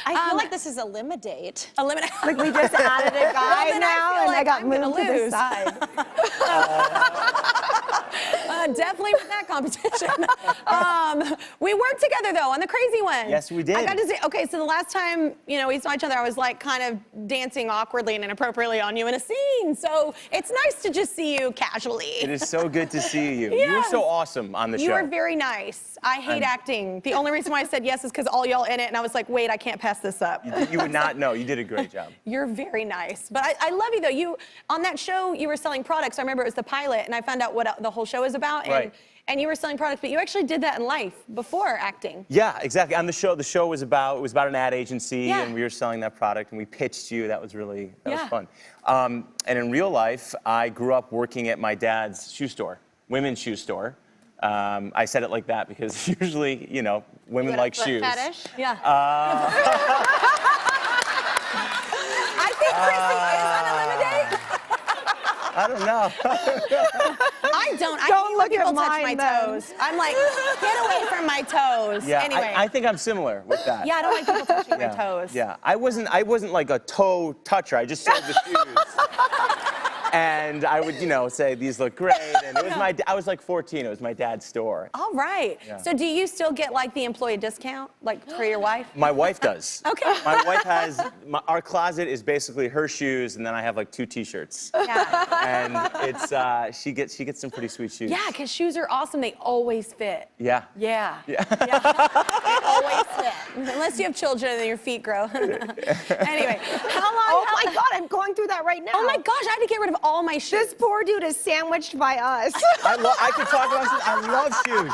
I feel like this is a eliminate. Eliminate. Like we just added a guy now, and I got moved to the side. Definitely with that competition. We worked together though on the Crazy One. Yes, we did. I got to say, okay, so the last time we saw each other, I was like kind of dancing awkwardly and inappropriately on you in a scene. So it's nice to just see you casually. It is so good to see you. Yes. You were so awesome on the show. You were very nice. I hate acting. The only reason why I said yes is because all y'all in it, and I was like, wait, I can't pass this up. You would not know. You did a great job. You're very nice. But I love you, though. On that show, you were selling products. I remember it was the pilot, and I found out what the whole show is about. Right. And you were selling products, but you actually did that in life before acting. Yeah, exactly. On the show was about an ad agency, Yeah. and we were selling that product, and we pitched you. That was Yeah. fun. And in real life, I grew up working at my dad's shoe store, women's shoe store. I said it like that because usually, women like shoes. Fetish? Yeah. I think Chrissy is unlimited. I don't know. I don't. I Don't hate when look people at touch my mine, then. toes. I'm like, get away from my toes. Yeah, Anyway. I think I'm similar with that. Yeah, I don't like people touching Yeah. my toes. Yeah, I wasn't like a toe toucher. I just sold the shoes. And I would, say these look great. And it was I was like 14. It was my dad's store. All right. Yeah. So do you still get like the employee discount, like for your wife? My wife does. Okay. My wife has, our closet is basically her shoes, and then I have like 2 T-shirts. Yeah. And it's, she gets some pretty sweet shoes. Yeah, because shoes are awesome. They always fit. Yeah. Yeah. They always fit. Unless you have children and your feet grow. Anyway, how long? Oh my God, I'm going through that right now. Oh my gosh, I had to get rid of all my shoes. This poor dude is sandwiched by us. I could talk about shoes. I love shoes.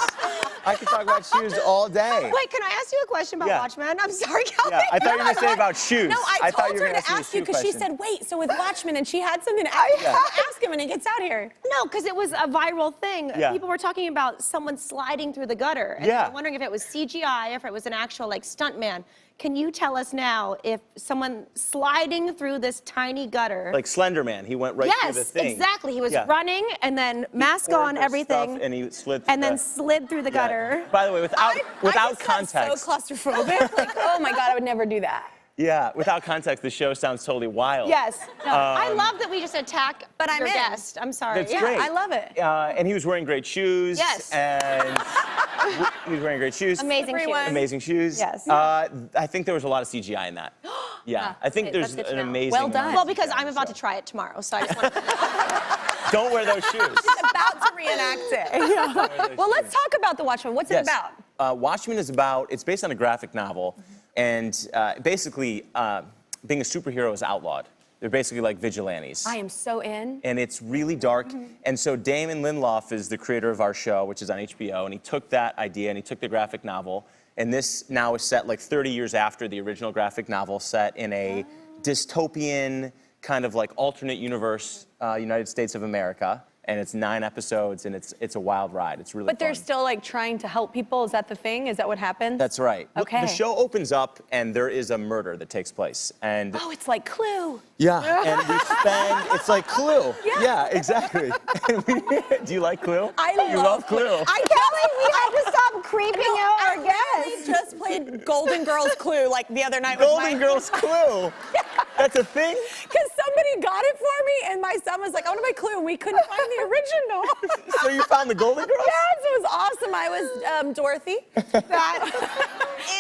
I could talk about shoes all day. Wait, can I ask you a question about Yeah. Watchmen? I'm sorry, Kelly. Yeah, I thought you were going to say about shoes. No, I thought told you were her gonna to ask ask me you a because she question. said, wait, so with Watchmen, and she had something to ask you. Ask him when he gets out here. No, because it was a viral thing. Yeah. People were talking about someone sliding through the gutter. And Yeah. I'm wondering if it was CGI, if it was an actual stunt man. Can you tell us now if someone sliding through this tiny gutter? Like Slender Man, he went right through the Yes, thing. exactly. He was Yeah. running and then mask Poured on, the everything, stuff, and he slid through and then the- slid through the Yeah. gutter. By the way, without I just context. felt so claustrophobic. Like, oh my God, I would never do that. Yeah, without context, the show sounds totally wild. Yes. No, I love that we just attack But I'm your in. guest. I'm sorry. That's Yeah, great. I love it. And he was wearing great shoes. Yes. And he was wearing great shoes. Amazing Everyone. shoes. Amazing shoes. Yes. I think there was a lot of CGI in that. Yeah, I think there's that's good an to know. amazing. Well done. amount Well, of because CGI I'm in the about show. to try it tomorrow, so I just want to... Don't wear those shoes. About to reenact it. Well, let's talk about The Watchmen. What's it about? Watchmen is it's based on a graphic novel, and basically, being a superhero is outlawed. They're basically like vigilantes. I am so in. And it's really dark. And so Damon Lindelof is the creator of our show, which is on HBO, and he took that idea and he took the graphic novel, and this now is set like 30 years after the original graphic novel, set in a dystopian kind of like alternate universe, United States of America. And it's 9 episodes, and it's a wild ride. It's really But they're fun. still like trying to help people. Is that the thing? Is that what happens? That's right. Okay. The show opens up, and there is a murder that takes place. And Oh, it's like Clue. yeah, and we spend, it's like Clue. Yeah. Exactly. Do you like Clue? I You love Clue. Kelly, we have to stop creeping out our I guests. just played Golden Girls Clue like the other night with Golden Girls Clue. That's a thing? Because somebody got it for me, and my son was like, I want to play Clue, and we couldn't find the original. So you found the Golden Girls? Yes, it was awesome. I was Dorothy.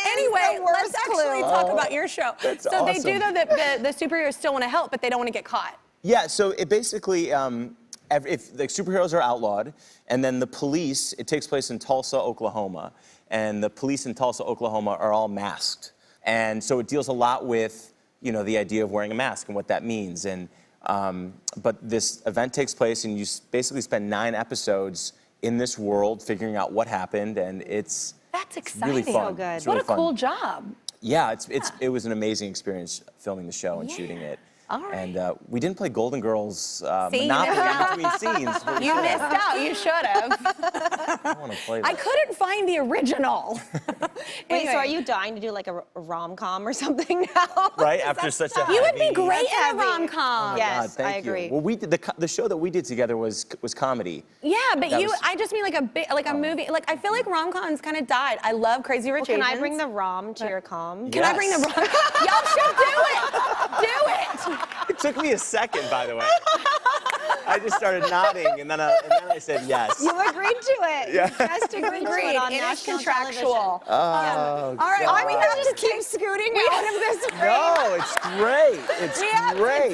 Anyway, let's actually talk about your show. That's so they do, awesome. though, that the superheroes still want to help, but they don't want to get caught. Yeah, so it basically, if the superheroes are outlawed, and then the police, it takes place in Tulsa, Oklahoma, and the police in Tulsa, Oklahoma are all masked. And so it deals a lot with, the idea of wearing a mask and what that means. And but this event takes place, and you basically spend 9 episodes in this world figuring out what happened, and it's exciting. really fun. So good. It's really What a fun. cool job. Yeah, it was an amazing experience filming the show and shooting it. All right. And we didn't play Golden Girls See? Monopoly in between scenes. but we You should missed have. out. You should have. I want to play that. I couldn't find the original. Wait, so Anyway. are you dying to do like a rom-com or something now? Right after such a You would be heavy- great That's in a heavy. rom-com. Yes, God, thank I agree. You. Well, we did the show that we did together was comedy. Yeah, but That was- I just mean like a movie. Like I feel like rom-coms kind of died. I love Crazy Rich Can I Asians. bring the rom to your com? Can I bring the rom? Y'all should do it. Do it. It took me a second, by the way. I just started nodding, and then I said yes. You agreed to it. Yeah. Just agreed to Agreed. it on It is national contractual. television. Oh, All right, God. we have to keep scooting out of this frame. No, it's great. It's great.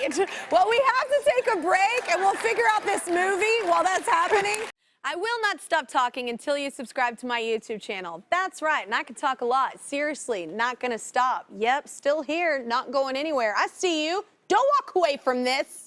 It's great. Well, we have to take a break, and we'll figure out this movie while that's happening. I will not stop talking until you subscribe to my YouTube channel. That's right, and I can talk a lot. Seriously, not gonna stop. Yep, still here, not going anywhere. I see you. Don't walk away from this.